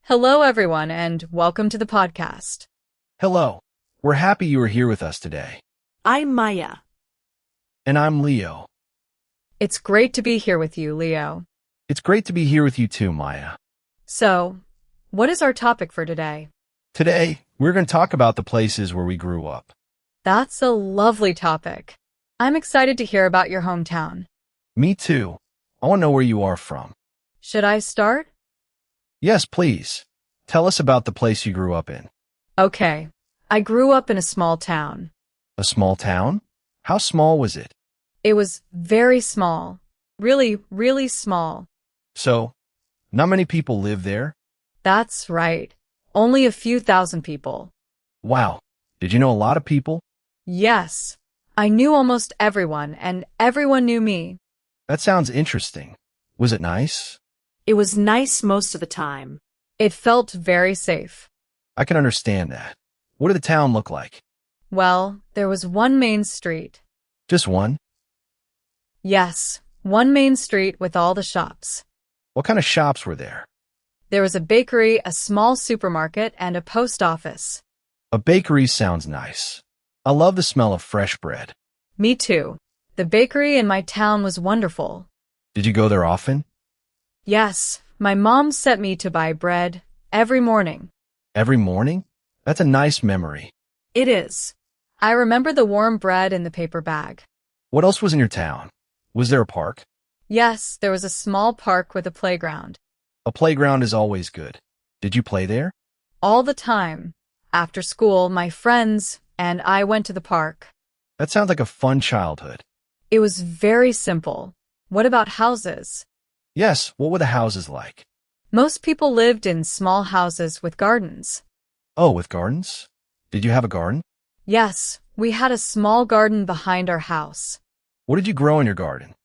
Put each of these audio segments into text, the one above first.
Hello, everyone, and welcome to the podcast. Hello. We're happy you are here with us today. I'm Maya. And I'm Leo. It's great to be here with you, Leo. It's great to be here with you too, Maya. So, what is our topic for today? Today, we're going to talk about the places where we grew up. That's a lovely topic. I'm excited to hear about your hometown. Me too. I want to know where you are from. Should I start? Yes, please. Tell us about the place you grew up in. Okay. I grew up in a small town. A small town? How small was it? It was very small. Really, really small. So, not many people live there? That's right. Only a few thousand people. Wow. Did you know a lot of people? Yes. I knew almost everyone, and everyone knew me. That sounds interesting. Was it nice? It was nice most of the time. It felt very safe. I can understand that. What did the town look like? Well, there was one main street. Just one? Yes, one main street with all the shops. What kind of shops were there? There was a bakery, a small supermarket, and a post office. A bakery sounds nice. I love the smell of fresh bread. Me too. The bakery in my town was wonderful. Did you go there often? Yes, my mom sent me to buy bread every morning. Every morning? That's a nice memory. It is. I remember the warm bread in the paper bag. What else was in your town? Was there a park? Yes, there was a small park with a playground. A playground is always good. Did you play there? All the time. After school, my friends and I went to the park. That sounds like a fun childhood. It was very simple. What about houses? Yes, what were the houses like? Most people lived in small houses with gardens. Oh, with gardens? Did you have a garden? Yes, we had a small garden behind our house. What did you grow in your garden?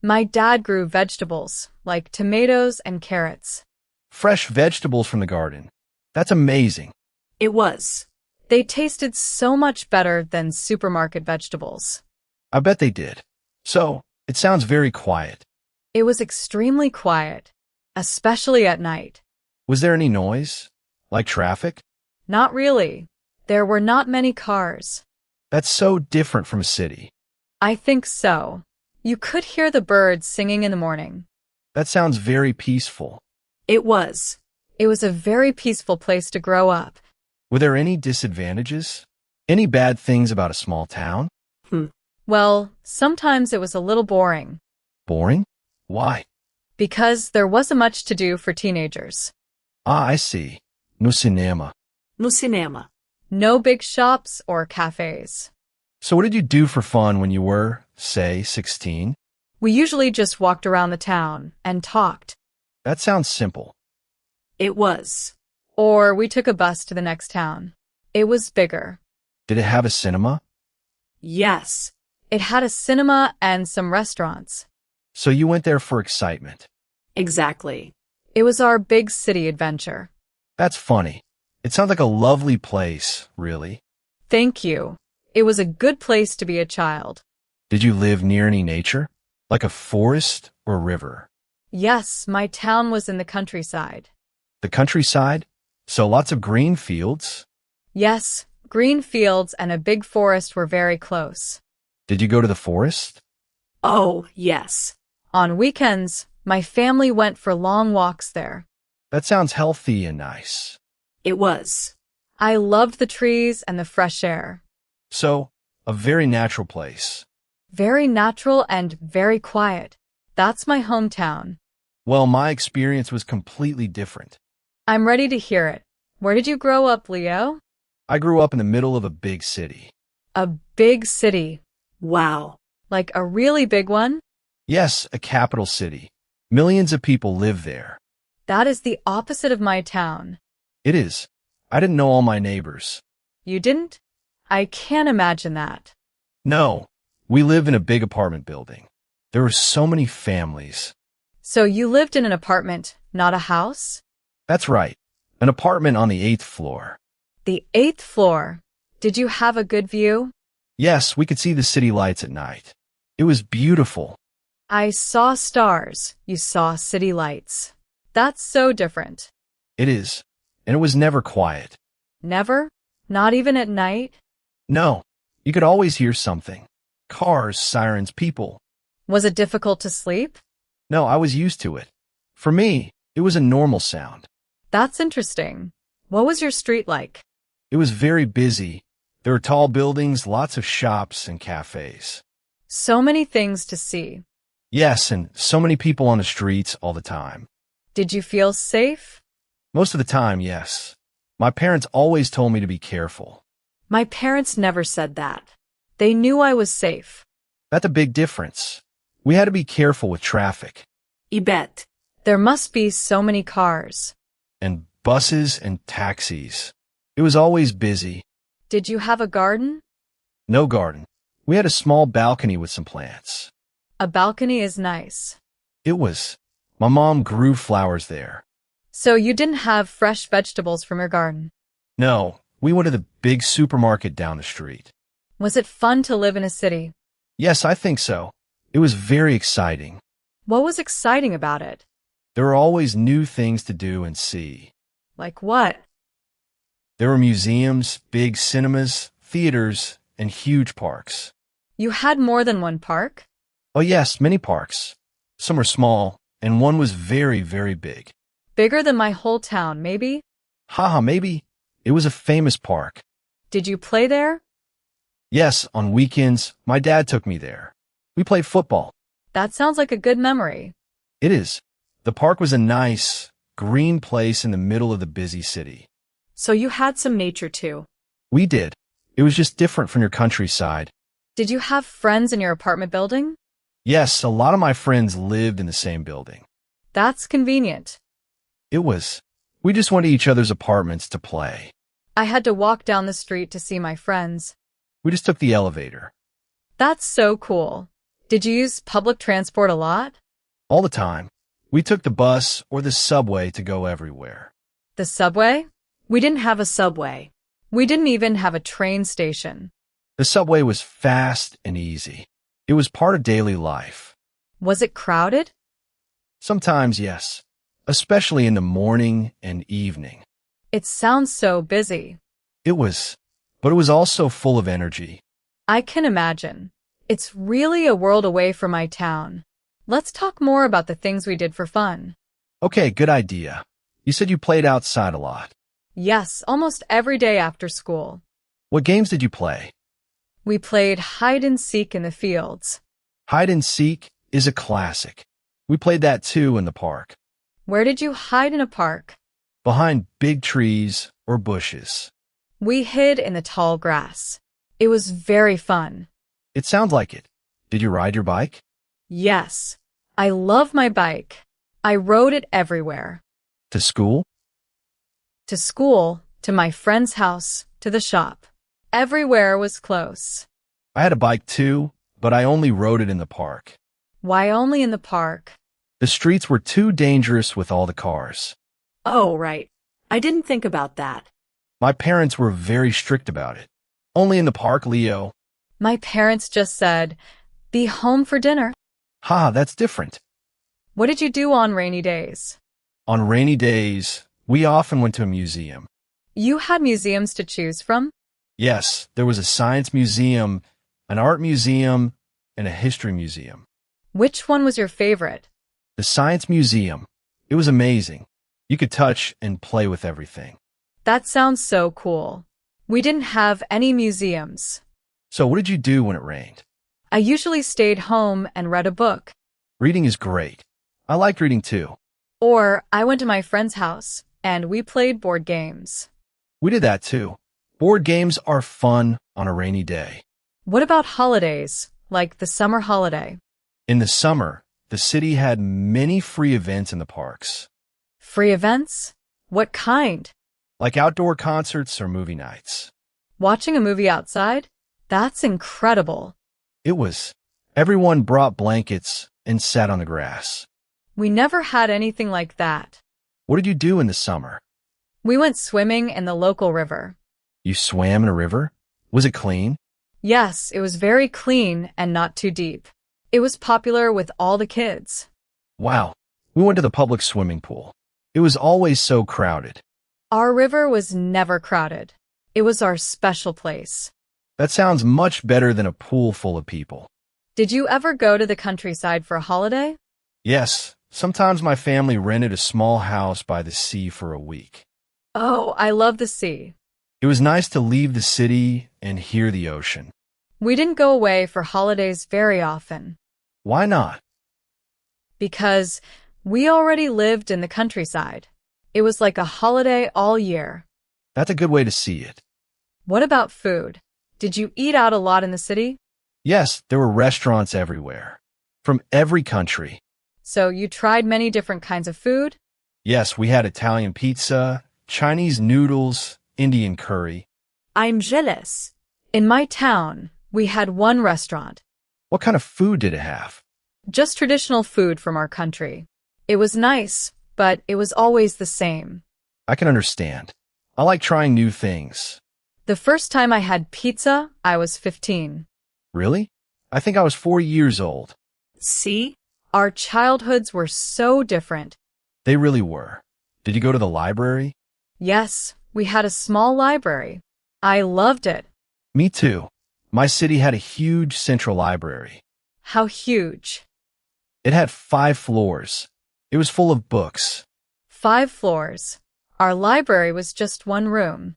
My dad grew vegetables, like tomatoes and carrots. Fresh vegetables from the garden. That's amazing. It was. They tasted so much better than supermarket vegetables. I bet they did. So, it sounds very quiet. It was extremely quiet, especially at night. Was there any noise? Like traffic? Not really. There were not many cars. That's so different from a city. I think so. You could hear the birds singing in the morning. That sounds very peaceful. It was. It was a very peaceful place to grow up. Were there any disadvantages? Any bad things about a small town? Well, sometimes it was a little boring. Boring? Why? Because there wasn't much to do for teenagers. Ah, I see. No cinema. No cinema. No big shops or cafes. So what did you do for fun when you were, say, 16? We usually just walked around the town and talked. That sounds simple. It was. Or we took a bus to the next town. It was bigger. Did it have a cinema? Yes. It had a cinema and some restaurants. So you went there for excitement. Exactly. It was our big city adventure. That's funny. It sounds like a lovely place, really. Thank you. It was a good place to be a child. Did you live near any nature? Like a forest or a river? Yes, my town was in the countryside. The countryside? So lots of green fields? Yes, green fields and a big forest were very close. Did you go to the forest? Oh, yes. On weekends, my family went for long walks there. That sounds healthy and nice. It was. I loved the trees and the fresh air. So, a very natural place. Very natural and very quiet. That's my hometown. Well, my experience was completely different. I'm ready to hear it. Where did you grow up, Leo? I grew up in the middle of a big city. A big city. Wow. Like a really big one? Yes, a capital city. Millions of people live there. That is the opposite of my town. It is. I didn't know all my neighbors. You didn't? I can't imagine that. No, we live in a big apartment building. There were so many families. So you lived in an apartment, not a house? That's right. An apartment on the 8th floor. The 8th floor. Did you have a good view? Yes, we could see the city lights at night. It was beautiful. I saw stars. You saw city lights. That's so different. It is. And it was never quiet. Never? Not even at night? No, you could always hear something. Cars, sirens, people. Was it difficult to sleep? No, I was used to it. For me, it was a normal sound. That's interesting. What was your street like? It was very busy. There were tall buildings, lots of shops and cafes. So many things to see. Yes, and so many people on the streets all the time. Did you feel safe? Most of the time, yes. My parents always told me to be careful. My parents never said that. They knew I was safe. That's a big difference. We had to be careful with traffic. I bet. There must be so many cars. And buses and taxis. It was always busy. Did you have a garden? No garden. We had a small balcony with some plants. A balcony is nice. It was. My mom grew flowers there. So you didn't have fresh vegetables from your garden. No, we went to the big supermarket down the street. Was it fun to live in a city? Yes, I think so. It was very exciting. What was exciting about it? There were always new things to do and see. Like what? There were museums, big cinemas, theaters, and huge parks. You had more than one park? Oh yes, many parks. Some were small, and one was very, very big. Bigger than my whole town, maybe? Haha, maybe. It was a famous park. Did you play there? Yes, on weekends, my dad took me there. We played football. That sounds like a good memory. It is. The park was a nice, green place in the middle of the busy city. So you had some nature too. We did. It was just different from your countryside. Did you have friends in your apartment building? Yes, a lot of my friends lived in the same building. That's convenient. It was. We just went to each other's apartments to play. I had to walk down the street to see my friends. We just took the elevator. That's so cool. Did you use public transport a lot? All the time. We took the bus or the subway to go everywhere. The subway? We didn't have a subway. We didn't even have a train station. The subway was fast and easy. It was part of daily life. Was it crowded? Sometimes, yes, especially in the morning and evening. It sounds so busy. It was, but it was also full of energy. I can imagine. It's really a world away from my town. Let's talk more about the things we did for fun. Okay, good idea. You said you played outside a lot. Yes, almost every day after school. What games did you play? We played hide and seek in the fields. Hide and seek is a classic. We played that too in the park. Where did you hide in a park? Behind big trees or bushes. We hid in the tall grass. It was very fun. It sounds like it. Did you ride your bike? Yes, I love my bike. I rode it everywhere. To school? To school, to my friend's house, to the shop. Everywhere was close. I had a bike too, but I only rode it in the park. Why only in the park? The streets were too dangerous with all the cars. Oh, right. I didn't think about that. My parents were very strict about it. Only in the park, Leo. My parents just said, "Be home for dinner." Ha, that's different. What did you do on rainy days? On rainy days, we often went to a museum. You had museums to choose from? Yes, there was a science museum, an art museum, and a history museum. Which one was your favorite? The science museum. It was amazing. You could touch and play with everything. That sounds so cool. We didn't have any museums. So what did you do when it rained? I usually stayed home and read a book. Reading is great. I liked reading too. Or I went to my friend's house and we played board games. We did that too. Board games are fun on a rainy day. What about holidays, like the summer holiday? In the summer, the city had many free events in the parks. Free events? What kind? Like outdoor concerts or movie nights. Watching a movie outside? That's incredible. It was. Everyone brought blankets and sat on the grass. We never had anything like that. What did you do in the summer? We went swimming in the local river. You swam in a river? Was it clean? Yes, it was very clean and not too deep. It was popular with all the kids. Wow. We went to the public swimming pool. It was always so crowded. Our river was never crowded. It was our special place. That sounds much better than a pool full of people. Did you ever go to the countryside for a holiday? Yes, sometimes my family rented a small house by the sea for a week. Oh, I love the sea. It was nice to leave the city and hear the ocean. We didn't go away for holidays very often Why not? because we already lived in the countryside. It was like a holiday all year. That's a good way to see it. What about food? Did you eat out a lot in the city? Yes, there were restaurants everywhere. From every country. So you tried many different kinds of food? Yes, we had Italian pizza, Chinese noodles, Indian curry. I'm jealous. In my town, we had one restaurant. What kind of food did it have? Just traditional food from our country. It was nice, but it was always the same. I can understand. I like trying new things. The first time I had pizza, I was 15. Really? I think I was 4 years old. See? Our childhoods were so different. They really were. Did you go to the library? Yes, we had a small library. I loved it. Me too. My city had a huge central library. How huge. It had 5 floors. It was full of books. 5 floors. Our library was just one room.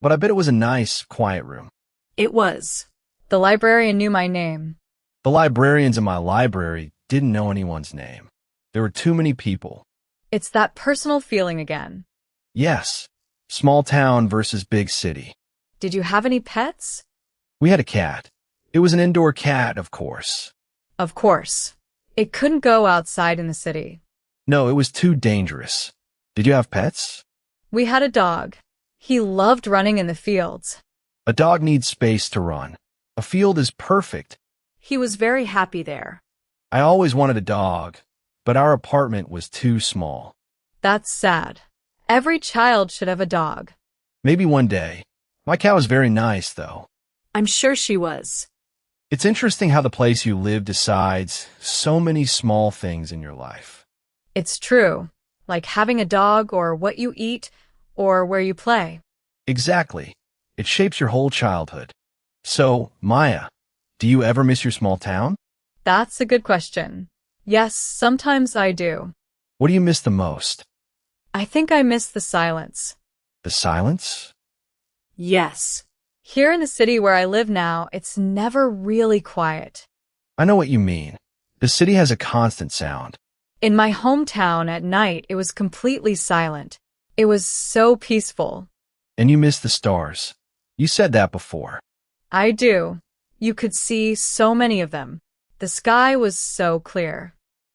But I bet it was a nice, quiet room. It was. The librarian knew my name. The librarians in my library didn't know anyone's name. There were too many people. It's that personal feeling again. Yes, small town versus big city. Did you have any pets? We had a cat. It was an indoor cat, of course. Of course. It couldn't go outside in the city. No, it was too dangerous. Did you have pets? We had a dog. He loved running in the fields. A dog needs space to run. A field is perfect. He was very happy there. I always wanted a dog, but our apartment was too small. That's sad. Every child should have a dog. Maybe one day. My cat was very nice, though. I'm sure she was. It's interesting how the place you live decides so many small things in your life. It's true, like having a dog or what you eat or where you play. Exactly. It shapes your whole childhood. So, Maya, do you ever miss your small town? That's a good question. Yes, sometimes I do. What do you miss the most? I think I miss the silence. The silence? Yes. Here in the city where I live now, it's never really quiet. I know what you mean. The city has a constant sound. In my hometown at night, it was completely silent. It was so peaceful. And you miss the stars. You said that before. I do. You could see so many of them. The sky was so clear.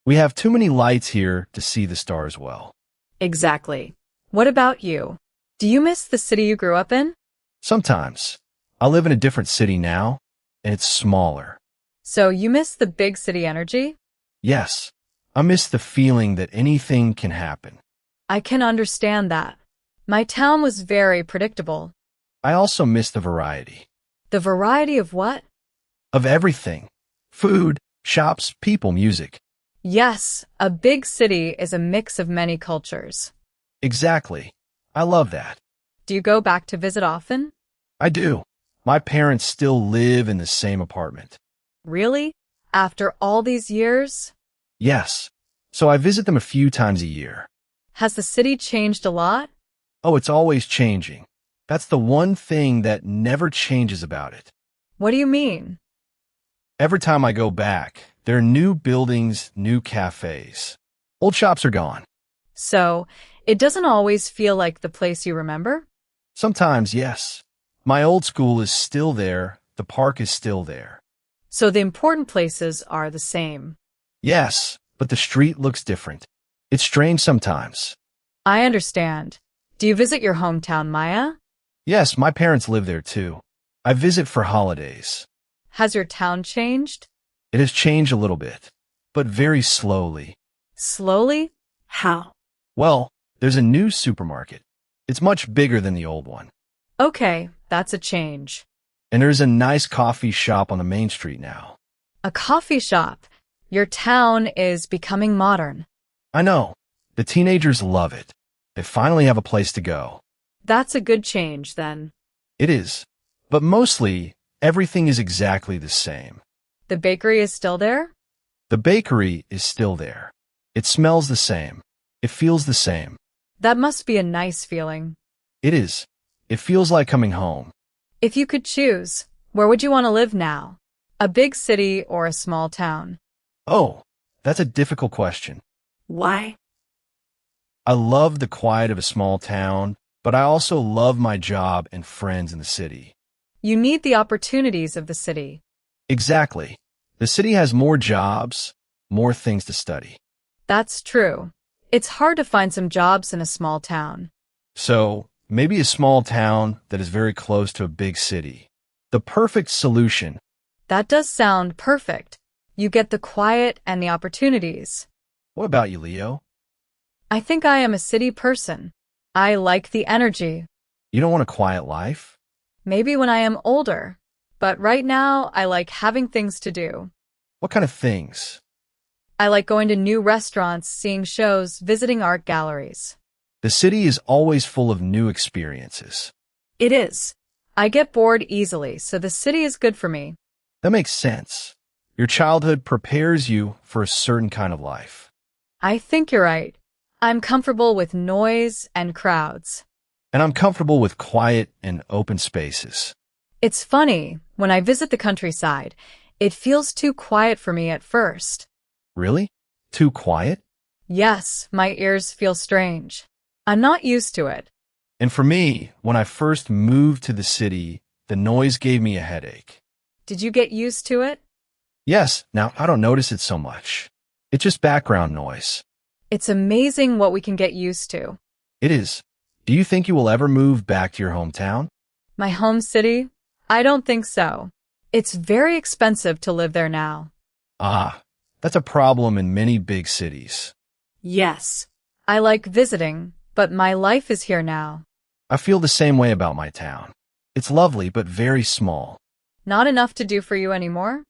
We have too many lights here to see the stars well. Exactly. What about you? Do you miss the city you grew up in? Sometimes. I live in a different city now, and it's smaller. So you miss the big city energy? Yes, I miss the feeling that anything can happen. I can understand that. My town was very predictable. I also miss the variety. The variety of what? Of everything. Food, shops, people, music. Yes, a big city is a mix of many cultures. Exactly. I love that. Do you go back to visit often? I do. My parents still live in the same apartment. Really? After all these years? Yes. So I visit them a few times a year. Has the city changed a lot? Oh, it's always changing. That's the one thing that never changes about it. What do you mean? Every time I go back, there are new buildings, new cafes. Old shops are gone. So, it doesn't always feel like the place you remember? Sometimes, yes. My old school is still there. The park is still there. So the important places are the same. Yes, but the street looks different. It's strange sometimes. I understand. Do you visit your hometown, Maya? Yes, my parents live there too. I visit for holidays. Has your town changed? It has changed a little bit, but very slowly. Slowly? How? Well, there's a new supermarket. It's much bigger than the old one. Okay, that's a change. And there's a nice coffee shop on the main street now. A coffee shop. Your town is becoming modern. I know. The teenagers love it. They finally have a place to go. That's a good change, then. It is. But mostly, everything is exactly the same. The bakery is still there? The bakery is still there. It smells the same. It feels the same. That must be a nice feeling. It is. It feels like coming home. If you could choose, where would you want to live now? A big city or a small town? Oh, that's a difficult question. Why? I love the quiet of a small town, but I also love my job and friends in the city. You need the opportunities of the city. Exactly. The city has more jobs, more things to study. That's true. It's hard to find some jobs in a small town. So, maybe a small town that is very close to a big city. The perfect solution. That does sound perfect. You get the quiet and the opportunities. What about you, Leo? I think I am a city person. I like the energy. You don't want a quiet life? Maybe when I am older. But right now, I like having things to do. What kind of things? I like going to new restaurants, seeing shows, visiting art galleries. The city is always full of new experiences. It is. I get bored easily, so the city is good for me. That makes sense. Your childhood prepares you for a certain kind of life. I think you're right. I'm comfortable with noise and crowds. And I'm comfortable with quiet and open spaces. It's funny, when I visit the countryside, it feels too quiet for me at first. Really? Too quiet? Yes, my ears feel strange. I'm not used to it. And for me, when I first moved to the city, the noise gave me a headache. Did you get used to it? Yes, now I don't notice it so much. It's just background noise. It's amazing what we can get used to. It is. Do you think you will ever move back to your hometown? My home city? I don't think so. It's very expensive to live there now. Ah, that's a problem in many big cities. Yes. I like visiting, but my life is here now. I feel the same way about my town. It's lovely, but very small. Not enough to do for you anymore?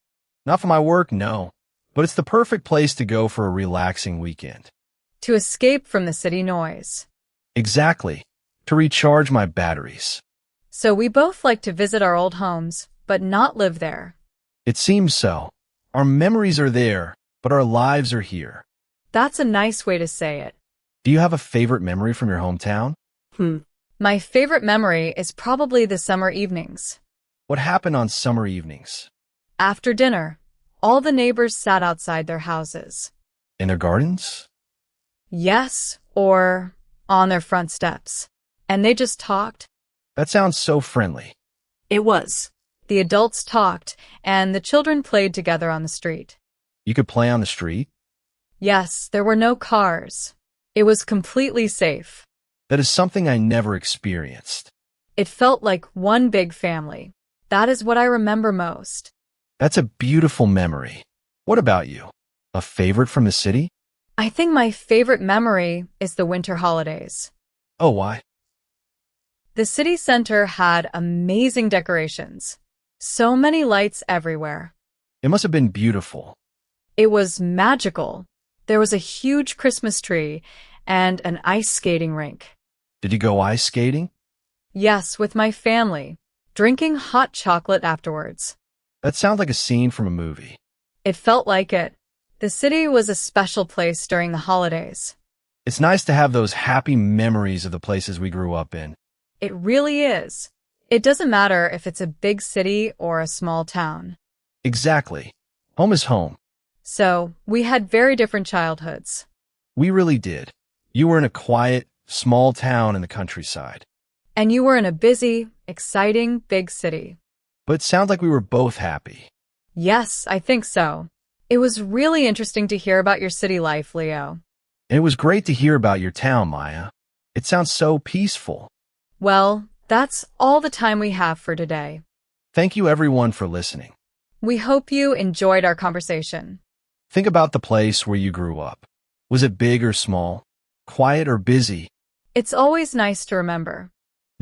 Not for my work, no. But it's the perfect place to go for a relaxing weekend. To escape from the city noise. Exactly. To recharge my batteries. So we both like to visit our old homes, but not live there. It seems so. Our memories are there, but our lives are here. That's a nice way to say it. Do you have a favorite memory from your hometown? My favorite memory is probably the summer evenings. What happened on summer evenings? After dinner, all the neighbors sat outside their houses. In their gardens? Yes, or on their front steps. And they just talked. That sounds so friendly. It was. The adults talked, and the children played together on the street. You could play on the street? Yes, there were no cars. It was completely safe. That is something I never experienced. It felt like one big family. That is what I remember most. That's a beautiful memory. What about you? A favorite from the city? I think my favorite memory is the winter holidays. Oh, why? The city center had amazing decorations. So many lights everywhere. It must have been beautiful. It was magical. There was a huge Christmas tree and an ice skating rink. Did you go ice skating? Yes, with my family, drinking hot chocolate afterwards. That sounds like a scene from a movie. It felt like it. The city was a special place during the holidays. It's nice to have those happy memories of the places we grew up in. It really is. It doesn't matter if it's a big city or a small town. Exactly. Home is home. So, we had very different childhoods. We really did. You were in a quiet, small town in the countryside. And you were in a busy, exciting, big city. But it sounds like we were both happy. Yes, I think so. It was really interesting to hear about your city life, Leo. And it was great to hear about your town, Maya. It sounds so peaceful. Well, that's all the time we have for today. Thank you everyone for listening. We hope you enjoyed our conversation. Think about the place where you grew up. Was it big or small? Quiet or busy? It's always nice to remember.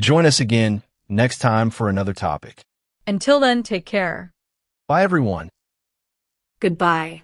Join us again next time for another topic. Until then, take care. Bye everyone. Goodbye.